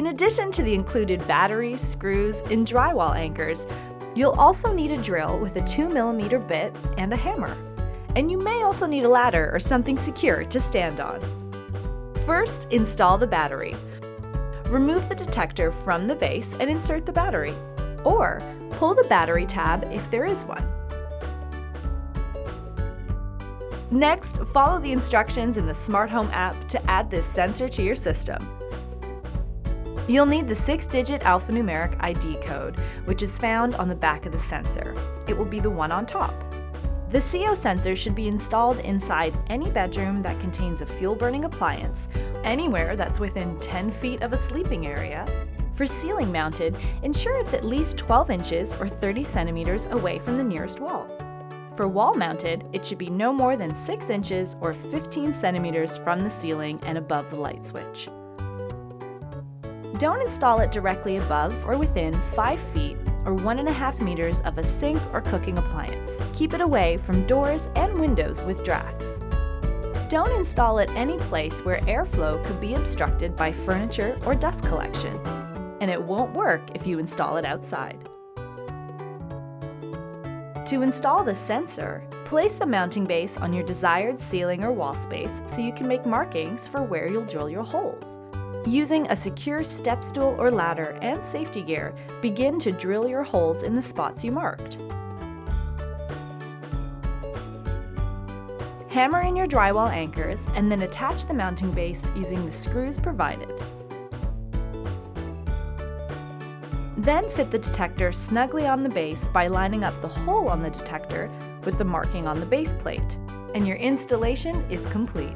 In addition to the included batteries, screws, and drywall anchors, you'll also need a drill with a 2mm bit and a hammer. And you may also need a ladder or something secure to stand on. First, install the battery. Remove the detector from the base and insert the battery, or pull the battery tab if there is one. Next, follow the instructions in the Smart Home app to add this sensor to your system. You'll need the 6-digit alphanumeric ID code, which is found on the back of the sensor. It will be the one on top. The CO sensor should be installed inside any bedroom that contains a fuel-burning appliance, anywhere that's within 10 feet of a sleeping area. For ceiling mounted, ensure it's at least 12 inches or 30 centimeters away from the nearest wall. For wall mounted, it should be no more than 6 inches or 15 centimeters from the ceiling and above the light switch. Don't install it directly above or within 5 feet or 1.5 meters of a sink or cooking appliance. Keep it away from doors and windows with drafts. Don't install it any place where airflow could be obstructed by furniture or dust collection, and it won't work if you install it outside. To install the sensor, place the mounting base on your desired ceiling or wall space so you can make markings for where you'll drill your holes. Using a secure step stool or ladder and safety gear, begin to drill your holes in the spots you marked. Hammer in your drywall anchors and then attach the mounting base using the screws provided. Then fit the detector snugly on the base by lining up the hole on the detector with the marking on the base plate, and your installation is complete.